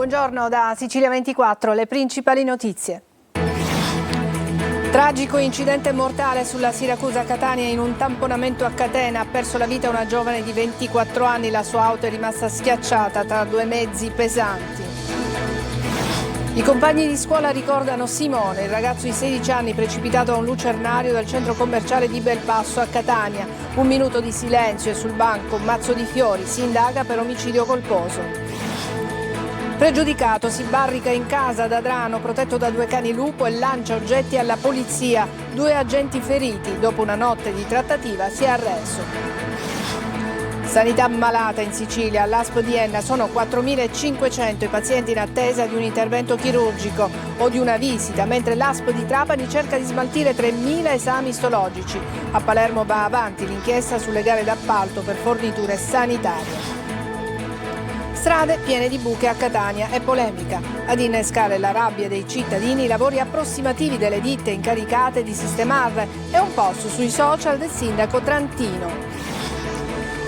Buongiorno da Sicilia 24, le principali notizie. Tragico incidente mortale sulla Siracusa-Catania in un tamponamento a catena. Ha perso la vita una giovane di 24 anni, la sua auto è rimasta schiacciata tra due mezzi pesanti. I compagni di scuola ricordano Simone, il ragazzo di 16 anni precipitato a un lucernario del centro commerciale di Belpasso a Catania. 1 minuto di silenzio e sul banco un mazzo di fiori. Si indaga per omicidio colposo. Pregiudicato si barrica in casa ad Adrano, protetto da 2 cani lupo, e lancia oggetti alla polizia. 2 agenti feriti. Dopo una notte di trattativa si è arreso. Sanità malata in Sicilia. All'ASP di Enna sono 4.500 i pazienti in attesa di un intervento chirurgico o di una visita, mentre l'ASP di Trapani cerca di smaltire 3.000 esami istologici. A Palermo va avanti l'inchiesta sulle gare d'appalto per forniture sanitarie. Strade piene di buche a Catania e polemica. Ad innescare la rabbia dei cittadini i lavori approssimativi delle ditte incaricate di sistemarle e un post sui social del sindaco Trantino.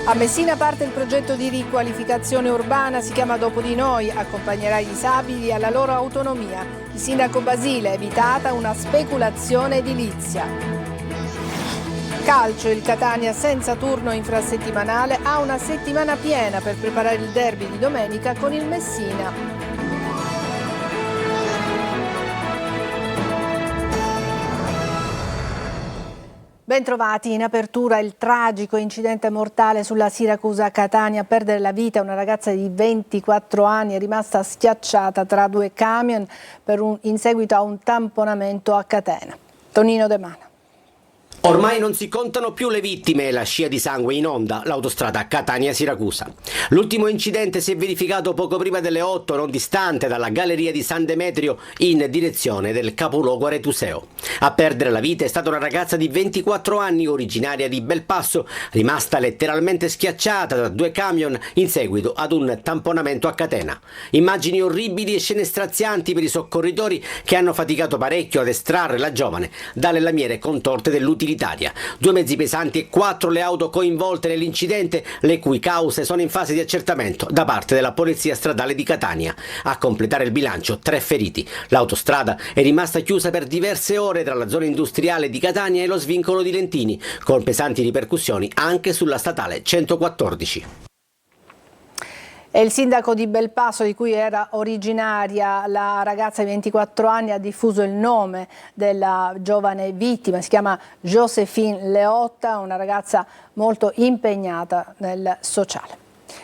A Messina parte il progetto di riqualificazione urbana, si chiama Dopo di Noi, accompagnerà i disabili alla loro autonomia. Il sindaco Basile ha evitata una speculazione edilizia. Calcio, il Catania senza turno infrasettimanale ha una settimana piena per preparare il derby di domenica con il Messina. Bentrovati, in apertura il tragico incidente mortale sulla Siracusa-Catania. A perdere la vita una ragazza di 24 anni, è rimasta schiacciata tra 2 camion in seguito a un tamponamento a catena. Tonino De Mana. Ormai non si contano più le vittime e la scia di sangue inonda l'autostrada Catania-Siracusa. L'ultimo incidente si è verificato poco prima delle 8, non distante dalla galleria di San Demetrio in direzione del capoluogo aretuseo. A perdere la vita è stata una ragazza di 24 anni originaria di Belpasso, rimasta letteralmente schiacciata da 2 camion in seguito ad un tamponamento a catena. Immagini orribili e scene strazianti per i soccorritori che hanno faticato parecchio ad estrarre la giovane dalle lamiere contorte dell'utilitaria. 2 mezzi pesanti e 4 le auto coinvolte nell'incidente, le cui cause sono in fase di accertamento da parte della Polizia Stradale di Catania. A completare il bilancio 3 feriti. L'autostrada è rimasta chiusa per diverse ore tra la zona industriale di Catania e lo svincolo di Lentini, con pesanti ripercussioni anche sulla statale 114. È il sindaco di Belpasso, di cui era originaria la ragazza di 24 anni, ha diffuso il nome della giovane vittima. Si chiama Josephine Leotta, una ragazza molto impegnata nel sociale.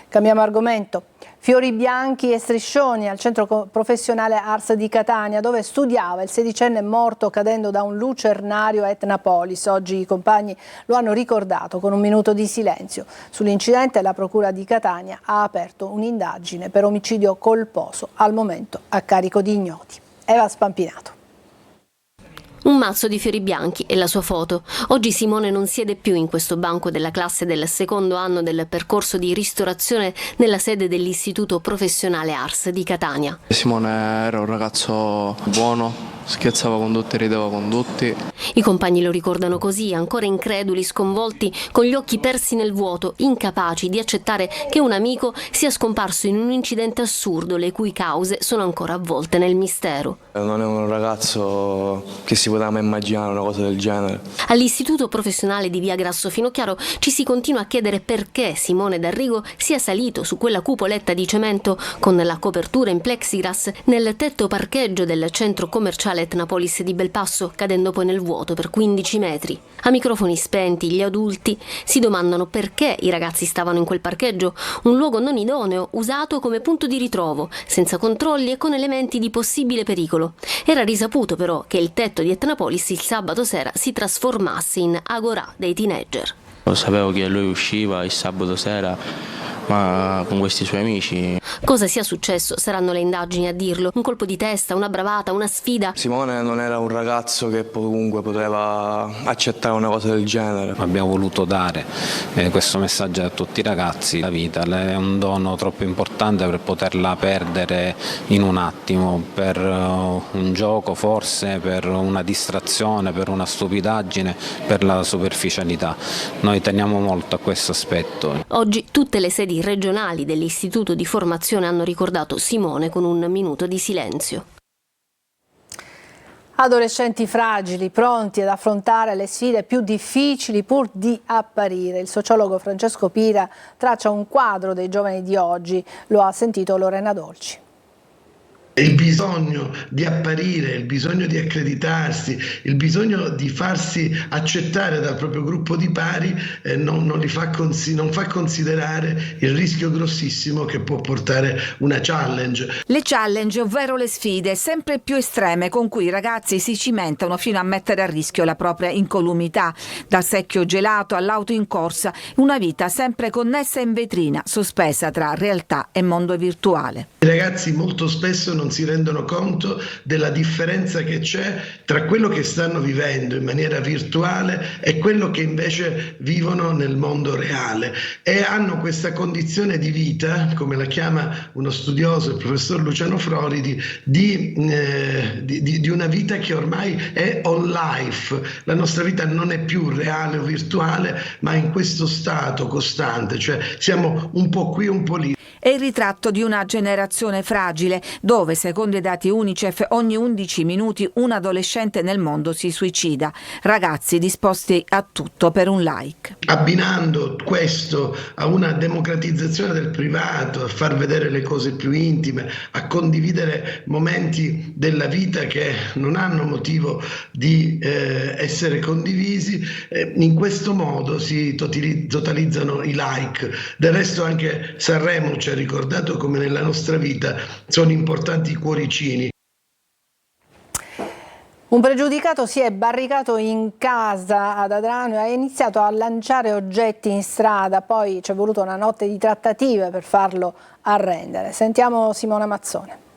Cambiamo argomento. Fiori bianchi e striscioni al centro professionale Ars di Catania, dove studiava il 16enne morto cadendo da un lucernario a Etnapolis. Oggi i compagni lo hanno ricordato con 1 minuto di silenzio. Sull'incidente la Procura di Catania ha aperto un'indagine per omicidio colposo, al momento a carico di ignoti. Eva Spampinato. Un mazzo di fiori bianchi e la sua foto. Oggi Simone non siede più in questo banco della classe del 2° anno del percorso di ristorazione nella sede dell'Istituto Professionale Ars di Catania. Simone era un ragazzo buono, scherzava con tutti, rideva con tutti. I compagni lo ricordano così, ancora increduli, sconvolti, con gli occhi persi nel vuoto, incapaci di accettare che un amico sia scomparso in un incidente assurdo, le cui cause sono ancora avvolte nel mistero. Non è un ragazzo che si poteva mai immaginare una cosa del genere. All'Istituto Professionale di via Grasso Finocchiaro ci si continua a chiedere perché Simone D'Arrigo sia salito su quella cupoletta di cemento con la copertura in plexiglass nel tetto parcheggio del centro commerciale Etnapolis di Belpasso, cadendo poi nel vuoto per 15 metri. A microfoni spenti gli adulti si domandano perché i ragazzi stavano in quel parcheggio, un luogo non idoneo, usato come punto di ritrovo, senza controlli e con elementi di possibile pericolo. Era risaputo però che il tetto di Etnapolis il sabato sera si trasformasse in agorà dei teenager. Sapevo che lui usciva il sabato sera, ma con questi suoi amici. Cosa sia successo saranno le indagini a dirlo. Un colpo di testa, una bravata, una sfida. Simone non era un ragazzo che comunque poteva accettare una cosa del genere. Abbiamo voluto dare questo messaggio a tutti i ragazzi. La vita è un dono troppo importante per poterla perdere in un attimo, per un gioco forse, per una distrazione, per una stupidaggine, per la superficialità. Noi teniamo molto a questo aspetto. Oggi tutte le sedi dirigenti regionali dell'Istituto di Formazione hanno ricordato Simone con un minuto di silenzio. Adolescenti fragili, pronti ad affrontare le sfide più difficili pur di apparire. Il sociologo Francesco Pira traccia un quadro dei giovani di oggi. Lo ha sentito Lorena Dolci. Il bisogno di apparire, il bisogno di accreditarsi, il bisogno di farsi accettare dal proprio gruppo di pari non fa considerare il rischio grossissimo che può portare una challenge. Le challenge, ovvero le sfide sempre più estreme con cui i ragazzi si cimentano fino a mettere a rischio la propria incolumità. Dal secchio gelato all'auto in corsa, una vita sempre connessa in vetrina, sospesa tra realtà e mondo virtuale. I ragazzi molto spesso non si rendono conto della differenza che c'è tra quello che stanno vivendo in maniera virtuale e quello che invece vivono nel mondo reale, e hanno questa condizione di vita, come la chiama uno studioso, il professor Luciano Floridi, di una vita che ormai è on life. La nostra vita non è più reale o virtuale, ma in questo stato costante, cioè siamo un po' qui, un po' lì. È il ritratto di una generazione fragile, dove, secondo i dati UNICEF, ogni 11 minuti un adolescente nel mondo si suicida. Ragazzi disposti a tutto per un like. Abbinando questo a una democratizzazione del privato, a far vedere le cose più intime, a condividere momenti della vita che non hanno motivo di essere condivisi, in questo modo si totalizzano i like. Del resto anche Sanremo ci ha ricordato come nella nostra vita sono importanti i cuoricini. Un pregiudicato si è barricato in casa ad Adrano e ha iniziato a lanciare oggetti in strada, poi ci è voluta una notte di trattative per farlo arrendere. Sentiamo Simona Mazzone.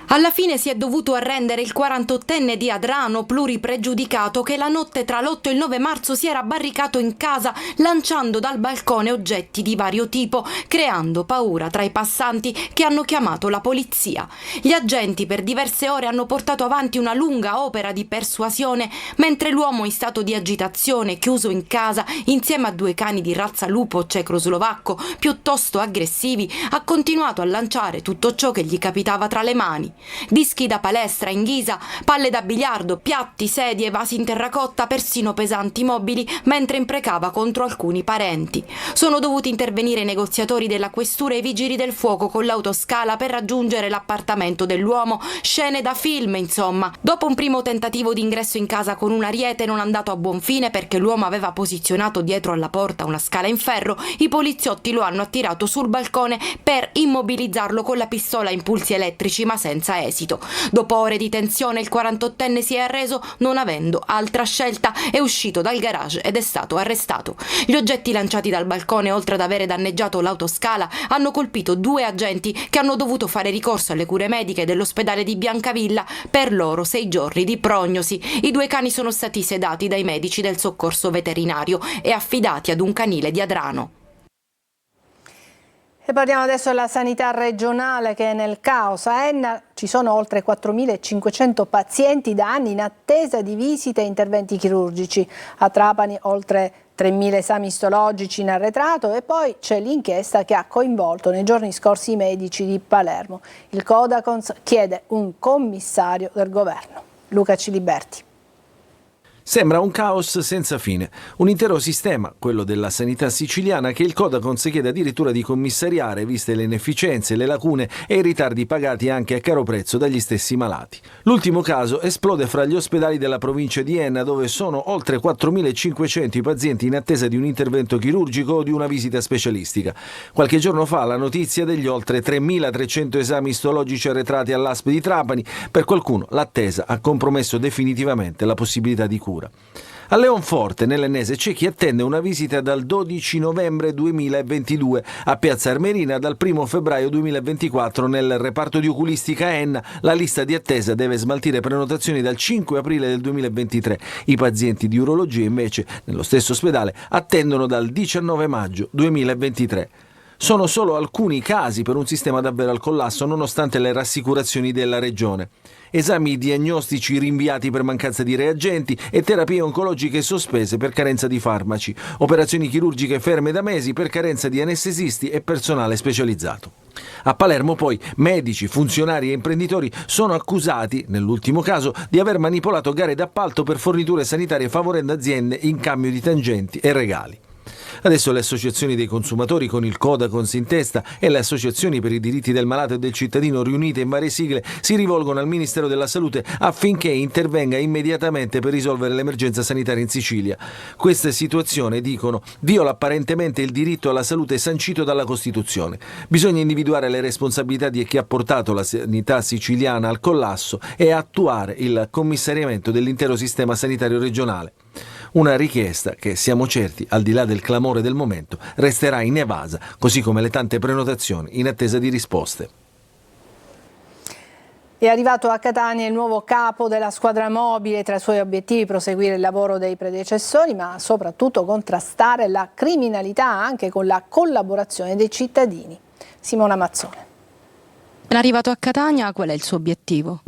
Alla fine si è dovuto arrendere il 48enne di Adrano, pluripregiudicato, che la notte tra l'8 e il 9 marzo si era barricato in casa lanciando dal balcone oggetti di vario tipo, creando paura tra i passanti che hanno chiamato la polizia. Gli agenti per diverse ore hanno portato avanti una lunga opera di persuasione, mentre l'uomo in stato di agitazione, chiuso in casa insieme a 2 cani di razza lupo cecoslovacco piuttosto aggressivi, ha continuato a lanciare tutto ciò che gli capitava tra le mani. Dischi da palestra in ghisa, palle da biliardo, piatti, sedie, vasi in terracotta, persino pesanti mobili, mentre imprecava contro alcuni parenti. Sono dovuti intervenire i negoziatori della questura e i vigili del fuoco con l'autoscala per raggiungere l'appartamento dell'uomo. Scene da film, insomma. Dopo un primo tentativo di ingresso in casa con un ariete non andato a buon fine perché l'uomo aveva posizionato dietro alla porta una scala in ferro, i poliziotti lo hanno attirato sul balcone per immobilizzarlo con la pistola a impulsi elettrici, ma senza esito. Dopo ore di tensione il 48enne si è arreso, non avendo altra scelta, è uscito dal garage ed è stato arrestato. Gli oggetti lanciati dal balcone, oltre ad avere danneggiato l'autoscala, hanno colpito 2 agenti che hanno dovuto fare ricorso alle cure mediche dell'ospedale di Biancavilla, per loro 6 giorni di prognosi. I 2 cani sono stati sedati dai medici del soccorso veterinario e affidati ad un canile di Adrano. E parliamo adesso della sanità regionale che è nel caos. A Enna ci sono oltre 4.500 pazienti da anni in attesa di visite e interventi chirurgici. A Trapani oltre 3.000 esami istologici in arretrato e poi c'è l'inchiesta che ha coinvolto nei giorni scorsi i medici di Palermo. Il Codacons chiede un commissario del governo. Luca Ciliberti. Sembra un caos senza fine, un intero sistema, quello della sanità siciliana, che il Codacons chiede addirittura di commissariare viste le inefficienze, le lacune e i ritardi pagati anche a caro prezzo dagli stessi malati. L'ultimo caso esplode fra gli ospedali della provincia di Enna, dove sono oltre 4.500 i pazienti in attesa di un intervento chirurgico o di una visita specialistica. Qualche giorno fa la notizia degli oltre 3.300 esami istologici arretrati all'ASP di Trapani. Per qualcuno l'attesa ha compromesso definitivamente la possibilità di cura. A Leonforte, nell'Ennese, c'è chi attende una visita dal 12 novembre 2022, a Piazza Armerina dal 1 febbraio 2024. Nel reparto di oculistica Enna la lista di attesa deve smaltire prenotazioni dal 5 aprile del 2023. I pazienti di urologia invece nello stesso ospedale attendono dal 19 maggio 2023. Sono solo alcuni casi per un sistema davvero al collasso, nonostante le rassicurazioni della regione. Esami diagnostici rinviati per mancanza di reagenti e terapie oncologiche sospese per carenza di farmaci, operazioni chirurgiche ferme da mesi per carenza di anestesisti e personale specializzato. A Palermo poi medici, funzionari e imprenditori sono accusati, nell'ultimo caso, di aver manipolato gare d'appalto per forniture sanitarie favorendo aziende in cambio di tangenti e regali. Adesso le associazioni dei consumatori con il Codacons in testa e le associazioni per i diritti del malato e del cittadino riunite in varie sigle si rivolgono al Ministero della Salute affinché intervenga immediatamente per risolvere l'emergenza sanitaria in Sicilia. Questa situazione, dicono, viola apparentemente il diritto alla salute sancito dalla Costituzione. Bisogna individuare le responsabilità di chi ha portato la sanità siciliana al collasso e attuare il commissariamento dell'intero sistema sanitario regionale. Una richiesta che, siamo certi, al di là del clamore del momento, resterà inevasa, così come le tante prenotazioni in attesa di risposte. È arrivato a Catania il nuovo capo della squadra mobile, tra i suoi obiettivi proseguire il lavoro dei predecessori, ma soprattutto contrastare la criminalità anche con la collaborazione dei cittadini. Simona Mazzone. È arrivato a Catania, qual è il suo obiettivo?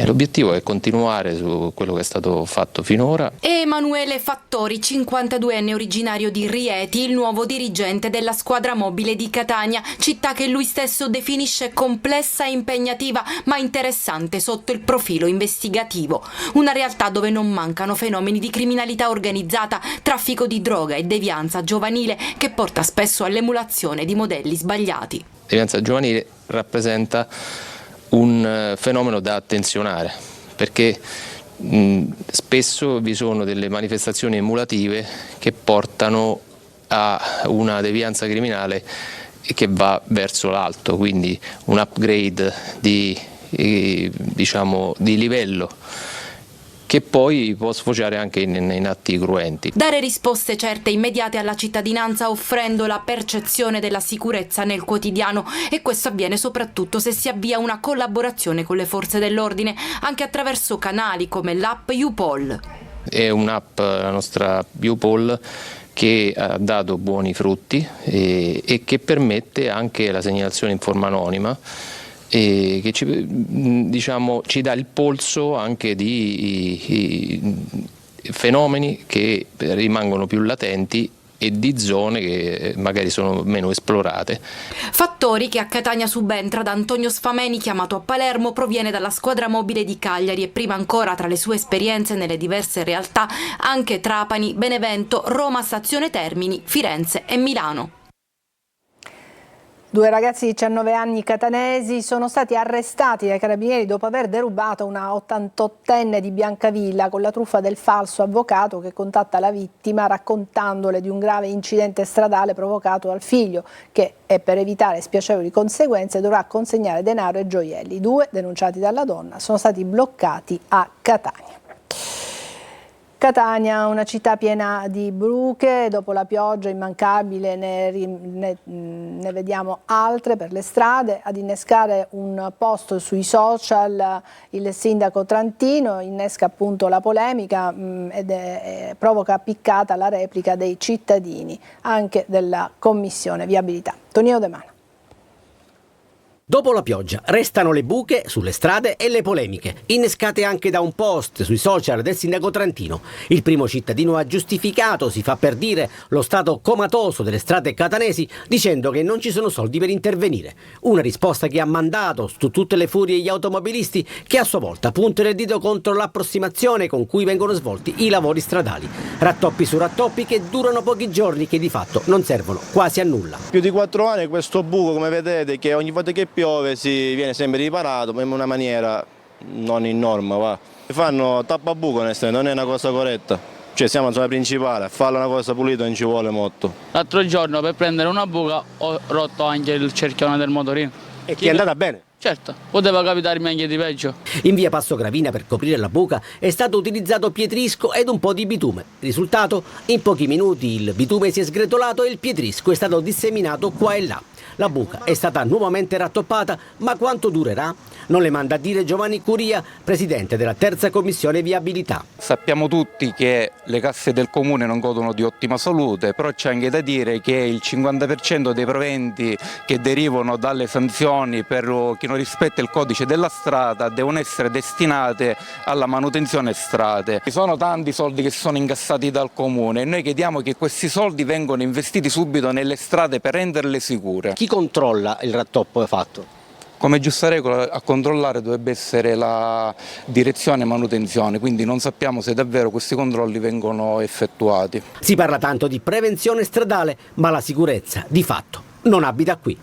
L'obiettivo è continuare su quello che è stato fatto finora. Emanuele Fattori, 52enne originario di Rieti, il nuovo dirigente della squadra mobile di Catania, città che lui stesso definisce complessa e impegnativa, ma interessante sotto il profilo investigativo. Una realtà dove non mancano fenomeni di criminalità organizzata, traffico di droga e devianza giovanile che porta spesso all'emulazione di modelli sbagliati. Devianza giovanile rappresenta un fenomeno da attenzionare, perché spesso vi sono delle manifestazioni emulative che portano a una devianza criminale che va verso l'alto, quindi un upgrade di livello che poi può sfociare anche in atti cruenti. Dare risposte certe e immediate alla cittadinanza offrendo la percezione della sicurezza nel quotidiano, e questo avviene soprattutto se si avvia una collaborazione con le forze dell'ordine, anche attraverso canali come l'app YouPol. È un'app, la nostra YouPol, che ha dato buoni frutti e che permette anche la segnalazione in forma anonima, e che ci dà il polso anche di fenomeni che rimangono più latenti e di zone che magari sono meno esplorate. Fattori, che a Catania subentra da Antonio Sfameni, chiamato a Palermo, proviene dalla squadra mobile di Cagliari e prima ancora, tra le sue esperienze nelle diverse realtà, anche Trapani, Benevento, Roma, Stazione Termini, Firenze e Milano. 2 ragazzi di 19 anni catanesi sono stati arrestati dai carabinieri dopo aver derubato una 88enne di Biancavilla con la truffa del falso avvocato che contatta la vittima raccontandole di un grave incidente stradale provocato dal figlio che, per evitare spiacevoli conseguenze, dovrà consegnare denaro e gioielli. I 2, denunciati dalla donna, sono stati bloccati a Catania. Catania, una città piena di buche, dopo la pioggia immancabile ne vediamo altre per le strade. Ad innescare un post sui social il sindaco Trantino, innesca appunto la polemica ed provoca piccata la replica dei cittadini, anche della Commissione Viabilità. Tonino De Mano. Dopo la pioggia restano le buche sulle strade e le polemiche, innescate anche da un post sui social del sindaco Trantino. Il primo cittadino ha giustificato, si fa per dire, lo stato comatoso delle strade catanesi dicendo che non ci sono soldi per intervenire. Una risposta che ha mandato su tutte le furie gli automobilisti, che a sua volta puntano il dito contro l'approssimazione con cui vengono svolti i lavori stradali. Rattoppi su rattoppi che durano pochi giorni, che di fatto non servono quasi a nulla. Più di 4 anni questo buco, come vedete, che ogni volta che piove si viene sempre riparato, ma in una maniera non in norma, va. Fanno tappabuco, onestamente, non è una cosa corretta. Cioè siamo in zona principale, farla una cosa pulita non ci vuole molto. L'altro giorno per prendere una buca ho rotto anche il cerchione del motorino. E ti è andata bene? Certo, poteva capitarmi anche di peggio. In via Passo Gravina, per coprire la buca, è stato utilizzato pietrisco ed un po' di bitume. Risultato? In pochi minuti il bitume si è sgretolato e il pietrisco è stato disseminato qua e là. La buca è stata nuovamente rattoppata, ma quanto durerà? Non le manda a dire Giovanni Curia, presidente della terza commissione viabilità. Sappiamo tutti che le casse del comune non godono di ottima salute, però c'è anche da dire che il 50% dei proventi che derivano dalle sanzioni per chi non rispetta il codice della strada devono essere destinate alla manutenzione strade. Ci sono tanti soldi che sono incassati dal comune e noi chiediamo che questi soldi vengano investiti subito nelle strade per renderle sicure. Chi controlla il rattoppo fatto? Come giusta regola a controllare dovrebbe essere la direzione manutenzione, quindi non sappiamo se davvero questi controlli vengono effettuati. Si parla tanto di prevenzione stradale, ma la sicurezza di fatto non abita qui.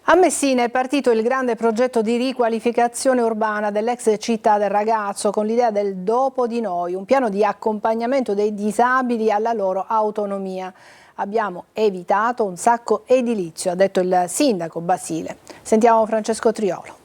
A Messina è partito il grande progetto di riqualificazione urbana dell'ex città del ragazzo con l'idea del dopo di noi, un piano di accompagnamento dei disabili alla loro autonomia. Abbiamo evitato un sacco edilizio, ha detto il sindaco Basile. Sentiamo Francesco Triolo.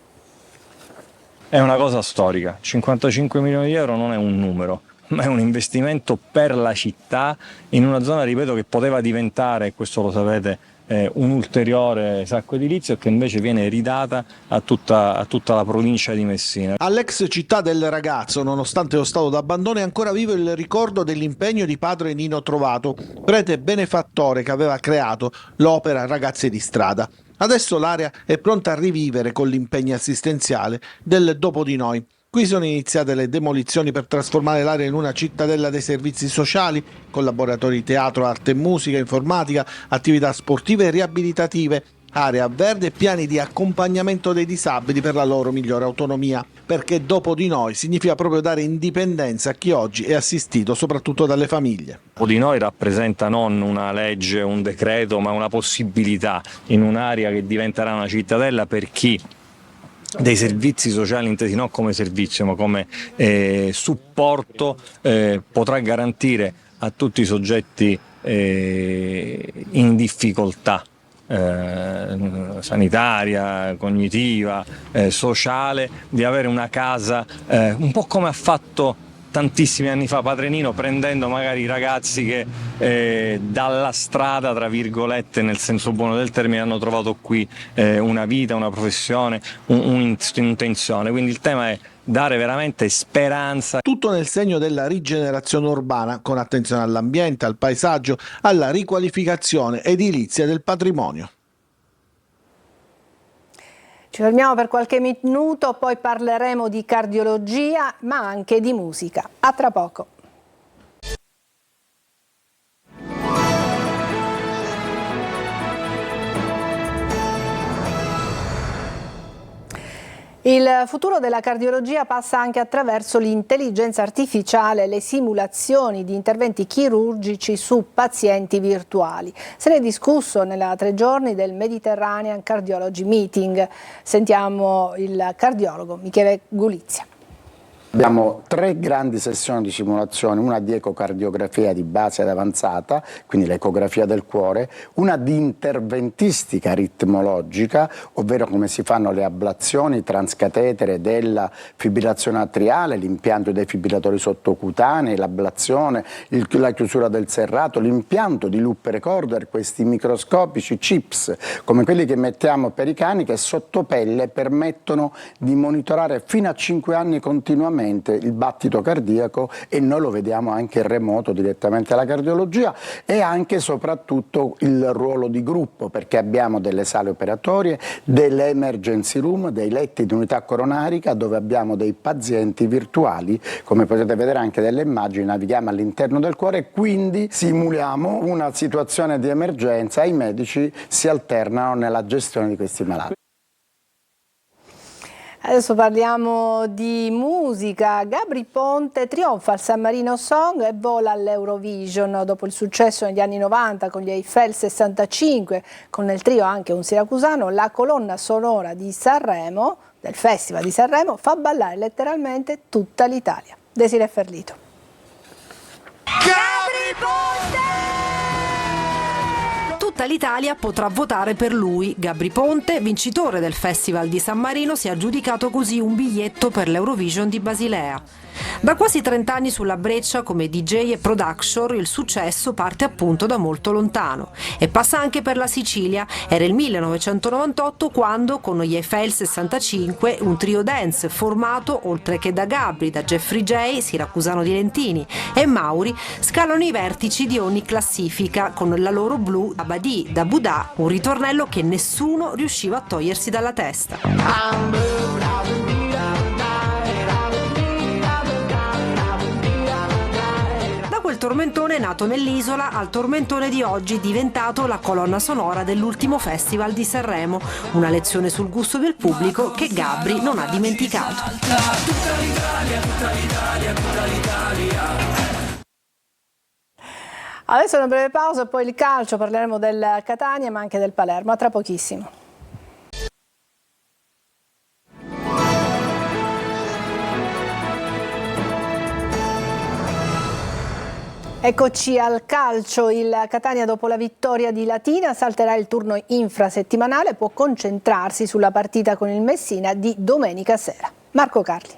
È una cosa storica, 55 milioni di euro non è un numero, ma è un investimento per la città in una zona, ripeto, che poteva diventare, questo lo sapete, un ulteriore sacco edilizio che invece viene ridata a tutta la provincia di Messina. All'ex città del ragazzo, nonostante lo stato d'abbandono, è ancora vivo il ricordo dell'impegno di padre Nino Trovato, prete benefattore che aveva creato l'opera Ragazze di Strada. Adesso l'area è pronta a rivivere con l'impegno assistenziale del dopo di noi. Qui sono iniziate le demolizioni per trasformare l'area in una cittadella dei servizi sociali, con laboratori di teatro, arte e musica, informatica, attività sportive e riabilitative, area verde e piani di accompagnamento dei disabili per la loro migliore autonomia, perché dopo di noi significa proprio dare indipendenza a chi oggi è assistito soprattutto dalle famiglie. Dopo di noi rappresenta non una legge, un decreto, ma una possibilità in un'area che diventerà una cittadella per chi dei servizi sociali intesi non come servizio ma come supporto potrà garantire a tutti i soggetti in difficoltà sanitaria, cognitiva, sociale, di avere una casa un po' come ha fatto tantissimi anni fa padre Nino, prendendo magari i ragazzi che dalla strada, tra virgolette, nel senso buono del termine, hanno trovato qui una vita, una professione, un'intenzione. Quindi il tema è dare veramente speranza. Tutto nel segno della rigenerazione urbana, con attenzione all'ambiente, al paesaggio, alla riqualificazione edilizia del patrimonio. Ci fermiamo per qualche minuto, poi parleremo di cardiologia, ma anche di musica. A tra poco. Il futuro della cardiologia passa anche attraverso l'intelligenza artificiale e le simulazioni di interventi chirurgici su pazienti virtuali. Se ne è discusso nella 3 giorni del Mediterranean Cardiology Meeting. Sentiamo il cardiologo Michele Gulizia. Abbiamo 3 grandi sessioni di simulazione, una di ecocardiografia di base ed avanzata, quindi l'ecografia del cuore, una di interventistica ritmologica, ovvero come si fanno le ablazioni transcatetere della fibrillazione atriale, l'impianto dei fibrillatori sottocutanei, l'ablazione, la chiusura del serrato, l'impianto di loop recorder, questi microscopici chips come quelli che mettiamo per i cani, che sotto pelle permettono di monitorare fino a 5 anni continuamente il battito cardiaco, e noi lo vediamo anche in remoto direttamente alla cardiologia, e anche e soprattutto il ruolo di gruppo, perché abbiamo delle sale operatorie, delle emergency room, dei letti di unità coronarica dove abbiamo dei pazienti virtuali, come potete vedere anche dalle immagini, navighiamo all'interno del cuore e quindi simuliamo una situazione di emergenza e i medici si alternano nella gestione di questi malati. Adesso parliamo di musica. Gabry Ponte trionfa al San Marino Song e vola all'Eurovision. Dopo il successo negli anni 90 con gli Eiffel 65, con nel trio anche un siracusano, la colonna sonora di Sanremo, del Festival di Sanremo, fa ballare letteralmente tutta l'Italia. Desiree Ferlito. Tutta tutta l'Italia potrà votare per lui. Gabri Ponte, vincitore del Festival di San Marino, si è aggiudicato così un biglietto per l'Eurovision di Basilea. Da quasi 30 anni sulla breccia come DJ e producer, il successo parte appunto da molto lontano e passa anche per la Sicilia. Era il 1998 quando, con gli Eiffel 65, un trio dance formato, oltre che da Gabri, da Jeffrey J, siracusano di Lentini, e Mauri, scalano i vertici di ogni classifica con la loro Blue Abadi da Buddha, un ritornello che nessuno riusciva a togliersi dalla testa. Quel tormentone nato nell'isola al tormentone di oggi, diventato la colonna sonora dell'ultimo Festival di Sanremo, una lezione sul gusto del pubblico che Gabri non ha dimenticato. Adesso una breve pausa e poi il calcio, parleremo del Catania ma anche del Palermo, a tra pochissimo. Eccoci al calcio, il Catania dopo la vittoria di Latina salterà il turno infrasettimanale, può concentrarsi sulla partita con il Messina di domenica sera. Marco Carli.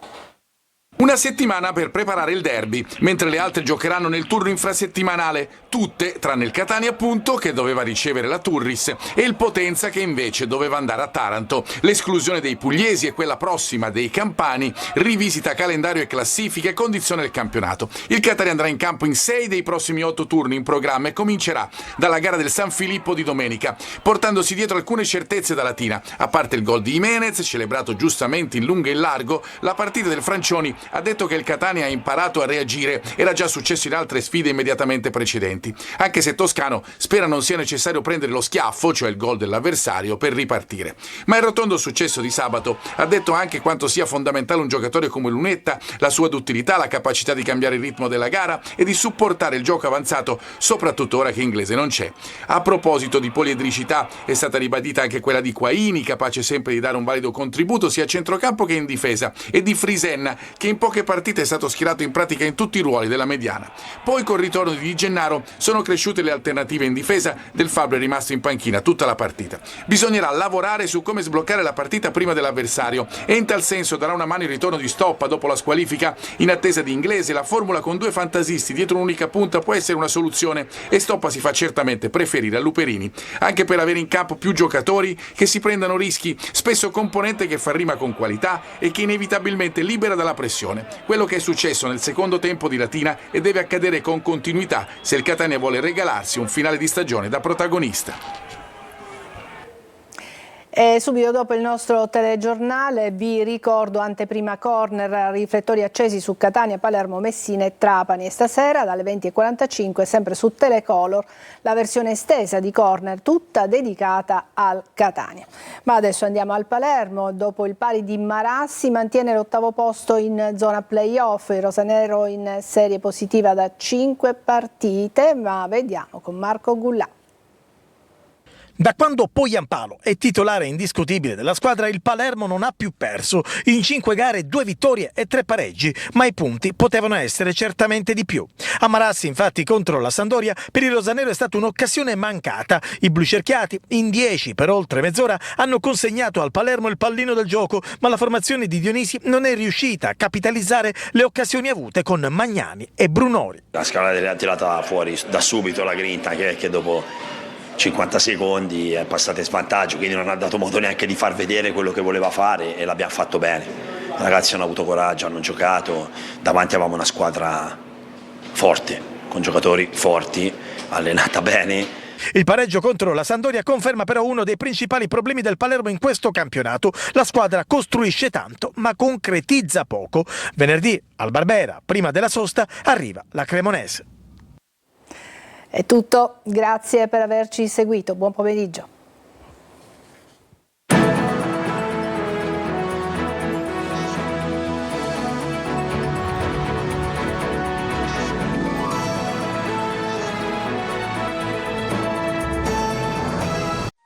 Una settimana per preparare il derby, mentre le altre giocheranno nel turno infrasettimanale, tutte tranne il Catania appunto che doveva ricevere la Turris e il Potenza che invece doveva andare a Taranto. L'esclusione dei pugliesi e quella prossima dei campani rivisita calendario e classifiche e condizione il campionato. Il Catania andrà in campo in 6 dei prossimi 8 turni in programma e comincerà dalla gara del San Filippo di domenica, portandosi dietro alcune certezze da Latina. A parte il gol di Jimenez, celebrato giustamente in lungo e in largo, la partita del Francioni ha detto che il Catania ha imparato a reagire, era già successo in altre sfide immediatamente precedenti, anche se Toscano spera non sia necessario prendere lo schiaffo, cioè il gol dell'avversario, per ripartire. Ma il rotondo successo di sabato ha detto anche quanto sia fondamentale un giocatore come Lunetta, la sua duttilità, la capacità di cambiare il ritmo della gara e di supportare il gioco avanzato, soprattutto ora che Inglese non c'è. A proposito di poliedricità, è stata ribadita anche quella di Quaini, capace sempre di dare un valido contributo sia a centrocampo che in difesa, e di Frisenna, che in poche partite è stato schierato in pratica in tutti i ruoli della mediana. Poi col ritorno di Di Gennaro sono cresciute le alternative in difesa, Del Fabbro è rimasto in panchina tutta la partita. Bisognerà lavorare su come sbloccare la partita prima dell'avversario e in tal senso darà una mano il ritorno di Stoppa dopo la squalifica in attesa di Inglese. La formula con 2 fantasisti dietro un'unica punta può essere una soluzione e Stoppa si fa certamente preferire a Luperini, anche per avere in campo più giocatori che si prendano rischi, spesso componente che fa rima con qualità e che inevitabilmente libera dalla pressione. Quello che è successo nel secondo tempo di Latina e deve accadere con continuità se il Catania vuole regalarsi un finale di stagione da protagonista. E subito dopo il nostro telegiornale vi ricordo anteprima corner, riflettori accesi su Catania, Palermo, Messina e Trapani, e stasera dalle 20:45 sempre su Telecolor la versione estesa di corner tutta dedicata al Catania. Ma adesso andiamo al Palermo. Dopo il pari di Marassi mantiene l'8° posto in zona playoff, il rosanero in serie positiva da 5 partite, ma vediamo con Marco Gullà. Da quando Poyampalo è titolare indiscutibile della squadra, il Palermo non ha più perso. In 5 gare 2 vittorie e 3 pareggi, ma i punti potevano essere certamente di più. A Marassi, infatti, contro la Sampdoria, per il rosanero è stata un'occasione mancata. I blucerchiati, in 10 per oltre mezz'ora, hanno consegnato al Palermo il pallino del gioco, ma la formazione di Dionisi non è riuscita a capitalizzare le occasioni avute con Magnani e Brunori. La Scala ha tirata fuori da subito la grinta, che dopo 50 secondi è passata in svantaggio, quindi non ha dato modo neanche di far vedere quello che voleva fare e l'abbiamo fatto bene. I ragazzi hanno avuto coraggio, hanno giocato, davanti avevamo una squadra forte, con giocatori forti, allenata bene. Il pareggio contro la Sampdoria conferma però uno dei principali problemi del Palermo in questo campionato. La squadra costruisce tanto ma concretizza poco. Venerdì al Barbera, prima della sosta, arriva la Cremonese. È tutto, grazie per averci seguito, buon pomeriggio.